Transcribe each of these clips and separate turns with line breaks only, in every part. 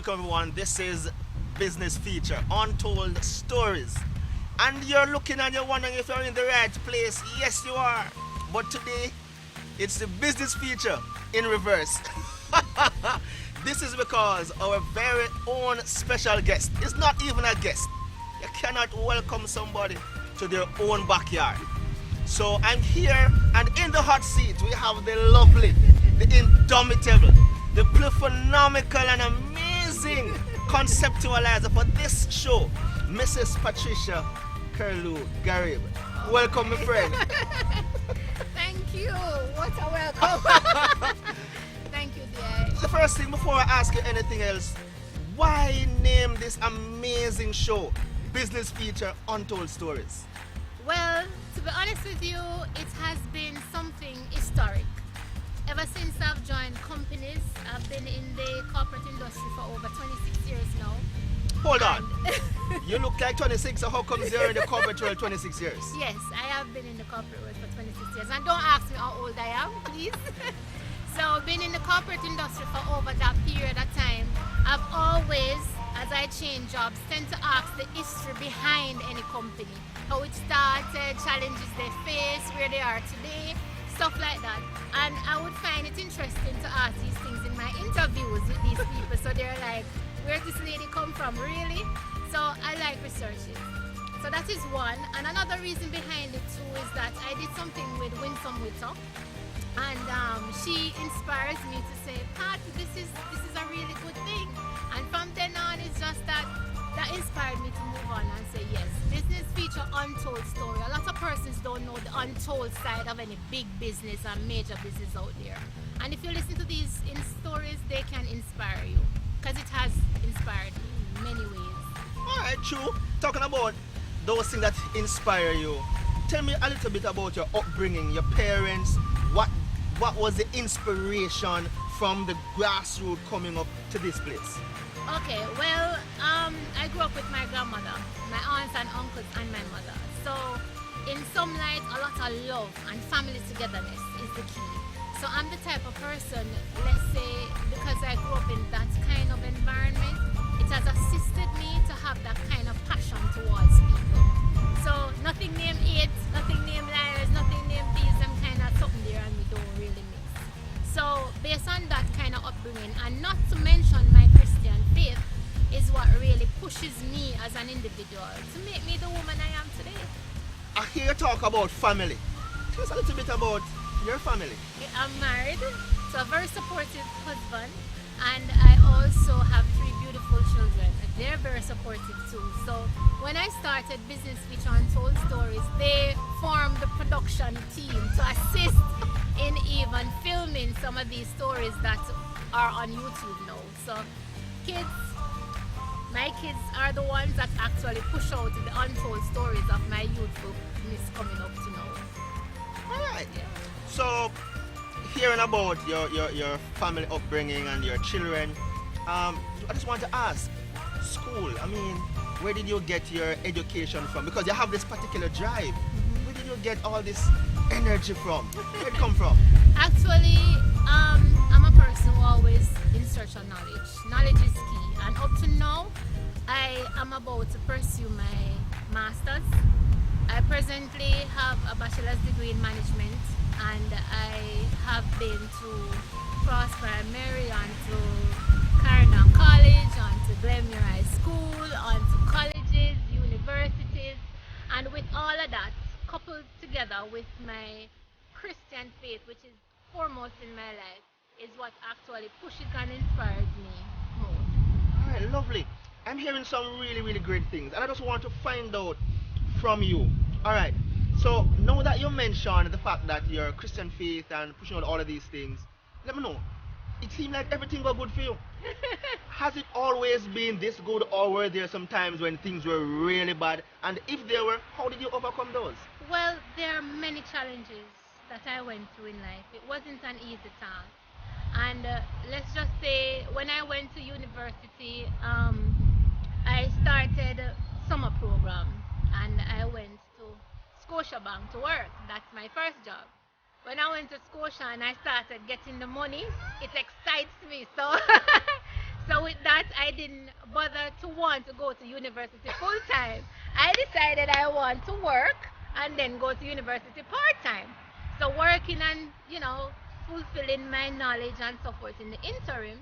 welcome everyone. This is business feature, Untold Stories. And you're looking and you're wondering if you're in the right place. Yes, you are. But today, it's the business feature in reverse. This is because our very own special guest is not even a guest. You cannot welcome somebody to their own backyard. So I'm here, and in the hot seat, we have the lovely, the indomitable, the plethora and amazing conceptualizer for this show, Mrs. Patricia Curlew Garib. Welcome, my friend.
Thank you. What a welcome. Thank you, dear.
The first thing before I ask you anything else, why name this amazing show Business Feature Untold Stories?
Well, to be honest with you, it has been something historic. Ever since I've joined companies, I've been in the corporate industry for over 26 years now.
Hold on. You look like 26, so how come you're in the corporate world 26 years?
Yes, I have been in the corporate world for 26 years. And don't ask me how old I am, please. So, been in the corporate industry for over that period of time. I've always, as I change jobs, tend to ask the history behind any company. How it started, challenges they face, where they are today, stuff like that. And I would find it interesting to ask these things in my interviews with these people. So they're like, where did this lady come from, really? So I like researching. So that is one. And another reason behind it too is that I did something with Winsome Witter. And she inspires me to say, Pat, this is a really good thing. And from then on, it's just that inspired me to move on and say, yes, business feature untold story. A lot of persons don't know the untold side of any big business and major business out there. And if you listen to these in stories, they can inspire you, because it has inspired me in many ways.
All right, true. Talking about those things that inspire you, tell me a little bit about your upbringing, your parents. What was the inspiration from the grassroots coming up to this place?
Okay, well, I grew up with my grandmother, my aunts and uncles, and my mother. So, in some light, a lot of love and family togetherness is the key. So, I'm the type of person, let's say, because I grew up in that kind of environment, it has assisted me to have that kind of passion towards people. So, nothing named AIDS, nothing named liars, nothing named these, them kind of something there and we don't really mix. So, based on that kind of upbringing, and not to mention my Christian faith, is what really pushes me as an individual to make me the woman I am today.
I hear you talk about family. Tell us a little bit about your family.
I'm married to a very supportive husband, and I also have 3 beautiful children. They're very supportive too. So when I started Business Feature Untold Stories, they formed the production team to assist in even filming some of these stories that are on YouTube now. So my kids are the ones that actually push out the untold stories of my youthfulness coming up to now.
Alright.
Yeah.
So, hearing about your family upbringing and your children, I just want to ask, school, I mean, where did you get your education from? Because you have this particular drive. Where did you get all this energy from? Where did it come from?
Actually, I'm a person who always in search of knowledge. Knowledge is key. And up to now, I am about to pursue my master's. I presently have a bachelor's degree in management, and I have been to Cross Primary, on to Carina College, on to Glenmuir High School, on to colleges, universities, and with all of that, coupled together with my Christian faith, which is foremost in my life, is what actually pushes and inspires me most.
Alright, lovely. I'm hearing some really, really great things, and I just want to find out from you. Alright, so now that you mentioned the fact that your Christian faith and pushing out all of these things, let me know. It seemed like everything was good for you. Has it always been this good, or were there some times when things were really bad? And if there were, how did you overcome those?
Well, there are many challenges that I went through in life. It wasn't an easy task. And let's just say, when I went to university, I started a summer program, and I went to Scotiabank to work. That's my first job. When I went to Scotia and I started getting the money, it excites me. So So with that, I didn't bother to want to go to university full time. I decided I want to work and then go to university part time. So working and fulfilling my knowledge and so forth in the interim,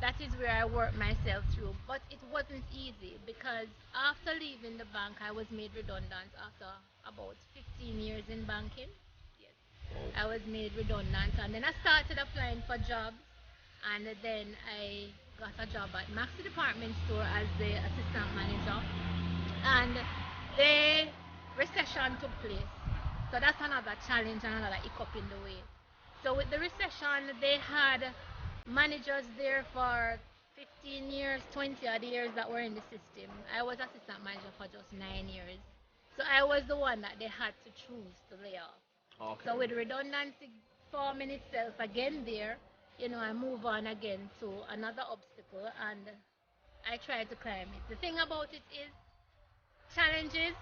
that is where I worked myself through. But it wasn't easy because after leaving the bank, I was made redundant after about 15 years in banking. Yes, I was made redundant, and then I started applying for jobs, and then I got a job at Maxi Department Store as the assistant manager, and the recession took place. So that's another challenge and another hiccup in the way. So with the recession, they had managers there for 15 years, 20 odd years that were in the system. I was assistant manager for just 9 years. So I was the one that they had to choose to lay off.
Okay.
So with redundancy forming itself again there, I move on again to another obstacle and I try to climb it. The thing about it is challenges,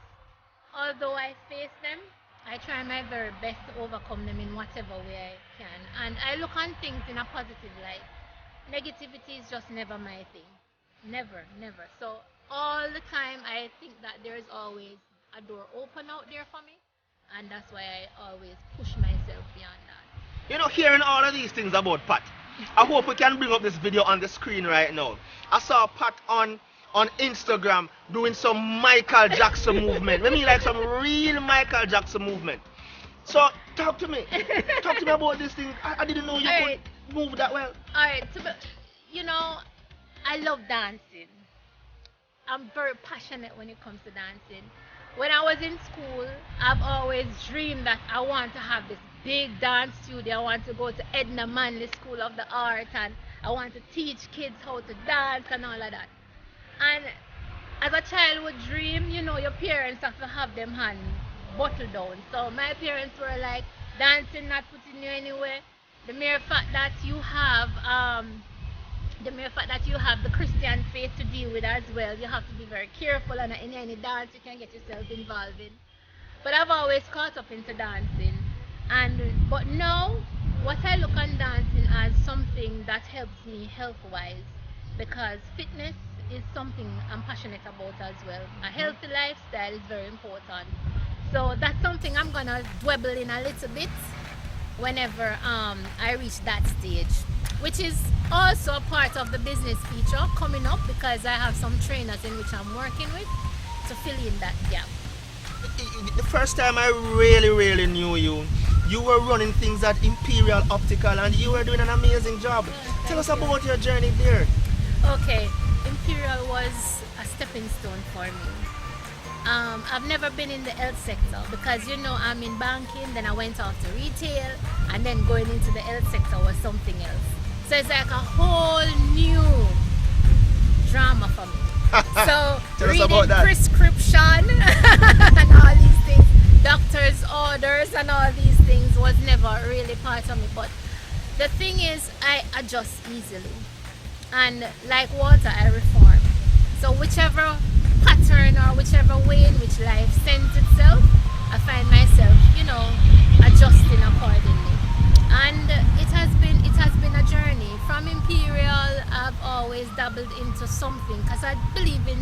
although I face them, I try my very best to overcome them in whatever way I can. And I look on things in a positive light. Negativity is just never my thing. Never, never. So all the time I think that there is always a door open out there for me. And that's why I always push myself beyond that.
Hearing all of these things about Pat, I hope we can bring up this video on the screen right now. I saw Pat on Instagram doing some Michael Jackson movement. I mean, like some real Michael Jackson movement. So talk to me. Talk to me about this thing. I didn't know you
Alright.
could move that well.
Alright, I love dancing. I'm very passionate when it comes to dancing. When I was in school, I've always dreamed that I want to have this big dance studio. I want to go to Edna Manley School of the Art and I want to teach kids how to dance and all of that. And as a child would dream, your parents have to have them hand bottled down. So my parents were like, dancing not putting you anywhere. The mere fact that you have the Christian faith to deal with as well, you have to be very careful and in any dance you can get yourself involved in. But I've always caught up into dancing. But now what I look on dancing as something that helps me health wise because fitness is something I'm passionate about as well. A healthy lifestyle is very important. So that's something I'm gonna dwell in a little bit whenever I reach that stage, which is also a part of the business feature coming up because I have some trainers in which I'm working with to fill in that gap.
The first time I really knew you, you were running things at Imperial Optical and you were doing an amazing job. Tell us about your journey there.
Okay, Imperial was a stepping stone for me. I've never been in the health sector because I'm in banking, then I went off to retail, and then going into the health sector was something else. So it's like a whole new drama for me. So reading prescription and all these things, doctor's orders and all these things was never really part of me. But the thing is, I adjust easily. And like water, I reform. So whichever pattern or whichever way in which life sends itself, I find myself, adjusting accordingly. And it has been a journey. From Imperial, I've always dabbled into something because I believe in,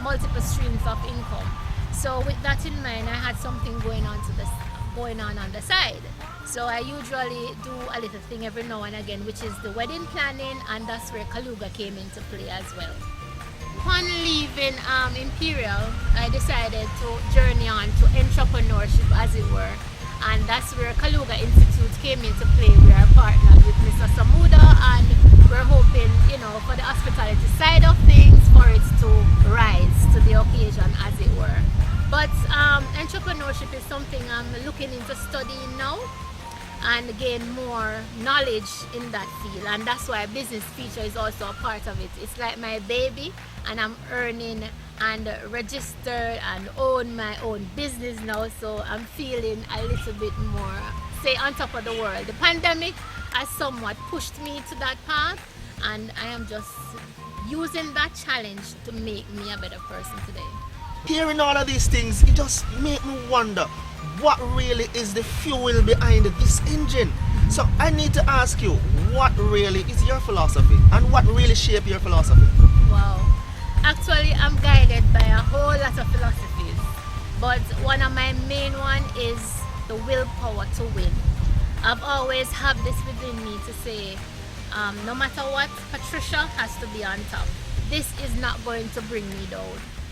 multiple streams of income. So with that in mind, I had something going on the side. So I usually do a little thing every now and again, which is the wedding planning, and that's where Kaluga came into play as well. Upon leaving Imperial, I decided to journey on to entrepreneurship, as it were, and that's where Kaluga Institute came into play. We are partnered with Mr. Samuda, and we're hoping, for the hospitality side of things, for it to rise to the occasion, as it were. But entrepreneurship is something I'm looking into studying now and gain more knowledge in that field, and that's why business feature is also a part of it. It's like my baby, and I'm earning and registered and own my own business now, so I'm feeling a little bit more, say, on top of the world. The pandemic has somewhat pushed me to that path, and I am just using that challenge to make me a better person today.
Hearing all of these things, it just make me wonder what really is the fuel behind this engine. So I need to ask you, what really is your philosophy and what really shaped your philosophy?
Wow. Actually, I'm guided by a whole lot of philosophies, but one of my main one is the willpower to win. I've always had this within me to say, no matter what, Patricia has to be on top. This is not going to bring me down.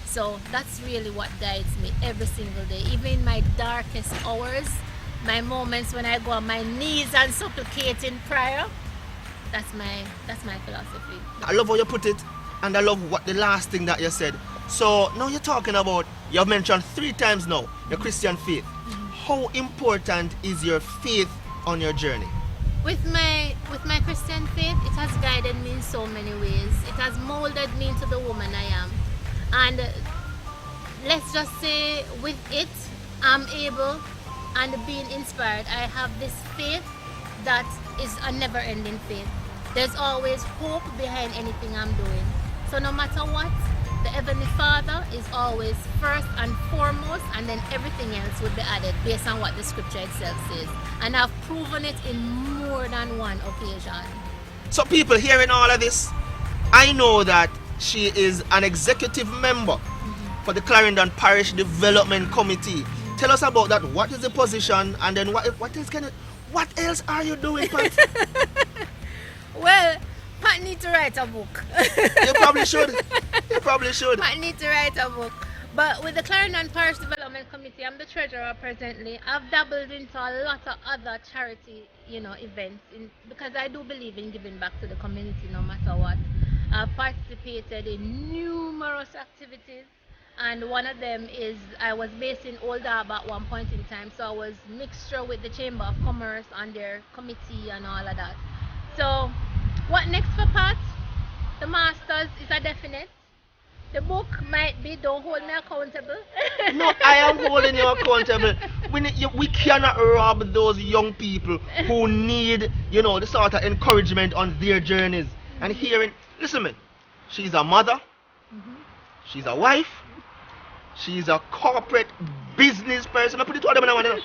So that's really what guides me every single day. Even in my darkest hours, my moments when I go on my knees and supplicate in prayer, that's my philosophy.
I love how you put it, and I love what the last thing that you said. So now you're talking about, you've mentioned 3 times now, your Christian faith. How important is your faith on your journey?
With my Christian faith, it has guided me in so many ways. It has molded me into the woman I am. And let's just say with it, I'm able and being inspired. I have this faith that is a never-ending faith. There's always hope behind anything I'm doing. So no matter what, the Heavenly Father is always first and foremost, and then everything else will be added based on what the scripture itself says. And I've proven it in more than one occasion.
So people hearing all of this, I know that she is an executive member for the Clarendon Parish Development Committee. Tell us about that. What is the position, and then what else are you doing, Pat?
Well, Pat need to write a book.
You probably should. You probably should.
Pat need to write a book. But with the Clarendon Parish Development Committee, I'm the treasurer presently. I've dabbled into a lot of other charity, events, because I do believe in giving back to the community no matter what. I've participated in numerous activities, and one of them is I was based in Old Harbour at one point in time, so I was mixture with the Chamber of Commerce and their committee and all of that. So what next for Pat? The masters is a definite. The book might be, don't hold me accountable.
No, I am holding you accountable. We cannot rob those young people who need, the sort of encouragement on their journeys. And hearing, listen man, she's a mother, she's a wife, she's a corporate business person. I put it to them now.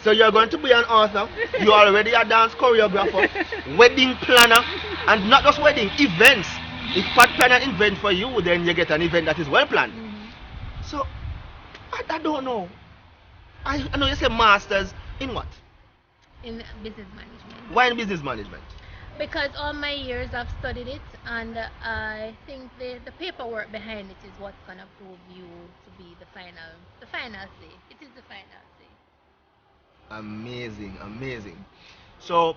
So you're going to be an author, you're already a dance choreographer, wedding planner, and not just wedding, events. If Pat plan an event for you, then you get an event that is well planned. So, I don't know. I know you say masters in what?
In business management.
Why in business management?
Because all my years I've studied it, and I think the paperwork behind it is what's gonna prove you to be the final say. It is the final say.
Amazing. So,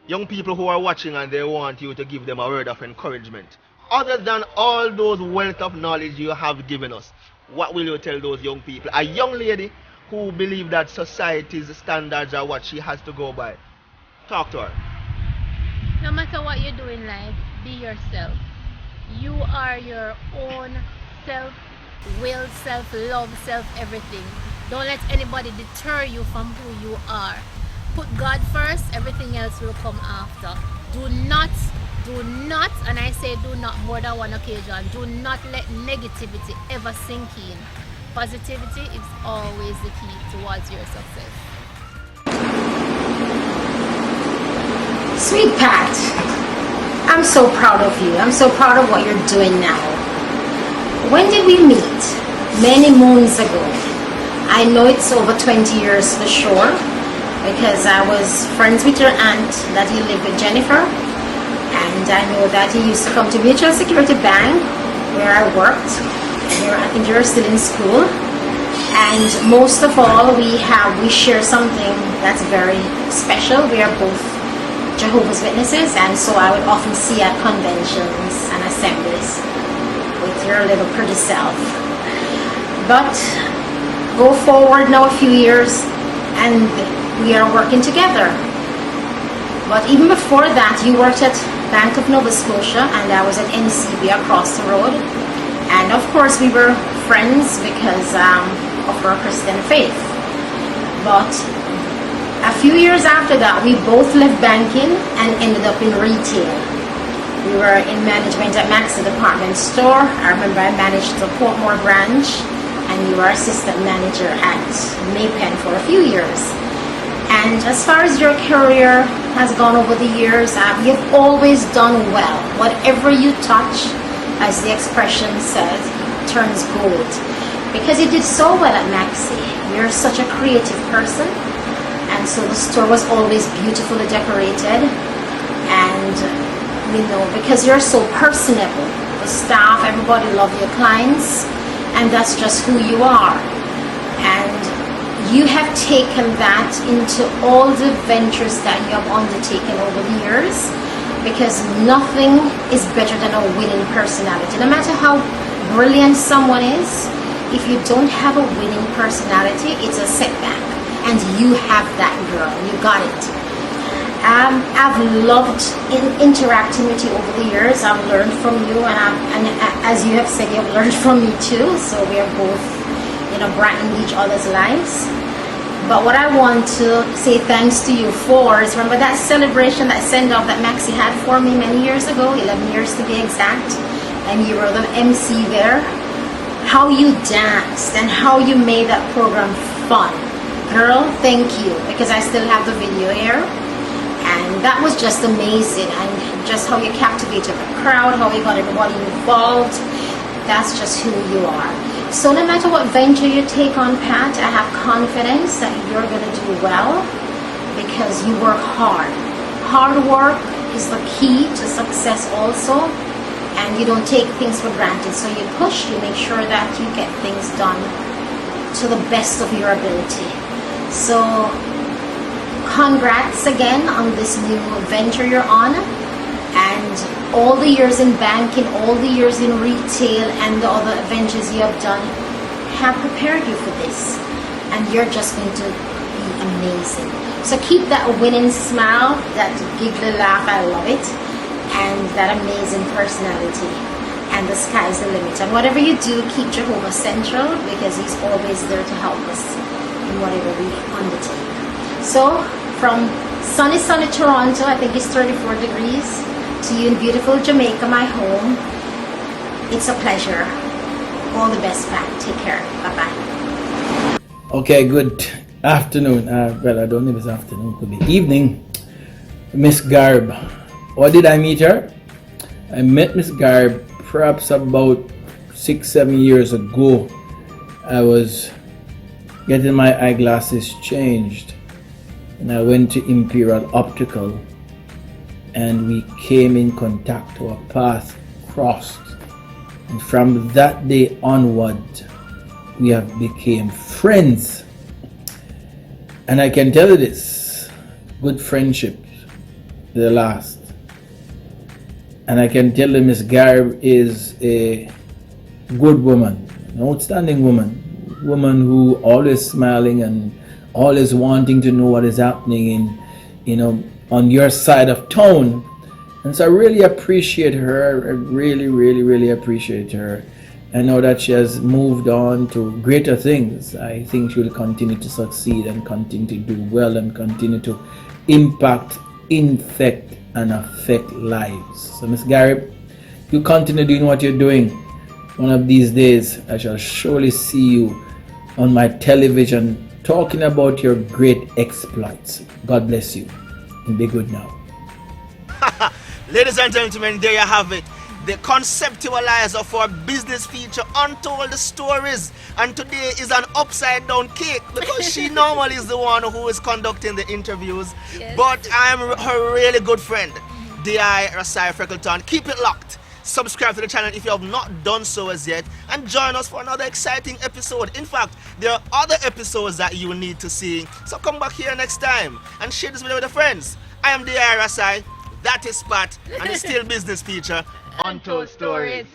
young people who are watching and they want you to give them a word of encouragement, other than all those wealth of knowledge you have given us, what will you tell those young people? A young lady who believes that society's standards are what she has to go by. Talk to her.
No matter what you do in life, be yourself. You are your own self-will, self-love, self-everything. Don't let anybody deter you from who you are. Put God first, everything else will come after. Do not, and I say do not more than one occasion, do not let negativity ever sink in. Positivity is always the key towards your success.
Sweet Pat, I'm so proud of you. I'm so proud of what you're doing now. When did we meet? Many moons ago. I know it's over 20 years for sure, because I was friends with your aunt that you lived with, Jennifer, and I know that you used to come to Mutual Security Bank where I worked, and I think you're still in school. And most of all, we share something that's very special. We are both Jehovah's Witnesses, and so I would often see you at conventions and assemblies with your little pretty self. But go forward now a few years and we are working together. But even before that, you worked at Bank of Nova Scotia and I was at NCB across the road. And of course we were friends because of our Christian faith. But a few years after that, we both left banking and ended up in retail. We were in management at Max's department store. I remember I managed the Portmore branch, and you were assistant manager at Maypen for a few years. And as far as your career has gone over the years, you've always done well. Whatever you touch, as the expression says, turns gold. Because you did so well at Maxi. You're such a creative person. And so the store was always beautifully decorated. And, because you're so personable. The staff, everybody loves your clients. And that's just who you are. And you have taken that into all the ventures that you have undertaken over the years, because nothing is better than a winning personality. No matter how brilliant someone is, if you don't have a winning personality, it's a setback. And you have that, girl. You got it. I've loved interacting with you over the years. I've learned from you, and as you have said, you have learned from me too. So we are both, brightened each other's lives. But what I want to say thanks to you for is, remember that celebration, that send-off that Maxi had for me many years ago, 11 years to be exact, and you were the MC there. How you danced and how you made that program fun. Girl, thank you, because I still have the video here. And that was just amazing, and just how you captivated the crowd, how you got everybody involved. That's just who you are. So no matter what venture you take on, Pat, I have confidence that you're going to do well, because you work hard. Hard work is the key to success also, and you don't take things for granted. So you push, you make sure that you get things done to the best of your ability. So congrats again on this new venture you're on, and all the years in banking, all the years in retail, and the other ventures you have done have prepared you for this, and you're just going to be amazing. So keep that winning smile, that giggly laugh, I love it, and that amazing personality, and the sky's the limit. And whatever you do, keep Jehovah central, because he's always there to help us in whatever we undertake. So from sunny Toronto, I think it's 34 degrees, to you in beautiful Jamaica, my home, it's a pleasure. All the best, Pat. Take care. Bye-bye.
Okay, good afternoon. Well, I don't know if it's afternoon, it could be evening. Miss Garb. Or did I meet her? I met Miss Garb perhaps about 6-7 years ago. I was getting my eyeglasses changed, and I went to Imperial Optical, and we came in contact. Our path crossed, and from that day onward we have became friends. And I can tell you this, good friendships they last. And I can tell you Miss Garb is a good woman, an outstanding woman who always smiling and always wanting to know what is happening in on your side of town. And so I really appreciate her. I really appreciate her. I know that she has moved on to greater things. I think she will continue to succeed and continue to do well and continue to impact, infect, and affect lives. So Miss Garib, you continue doing what you're doing. One of these days, I shall surely see you on my television talking about your great exploits. God bless you. And be good now.
Ladies and gentlemen, there you have it. The conceptualizer of our business feature, Untold Stories. And today is an upside down cake, because she normally is the one who is conducting the interviews.
Yes.
But I am her really good friend, D.I. Rasai Freckleton. Keep it locked. Subscribe to the channel if you have not done so as yet, and join us for another exciting episode. In fact, there are other episodes that you will need to see. So come back here next time and share this video with your friends. I am D.I. Rasai. That is Pat, and it's still business feature, Untold Stories.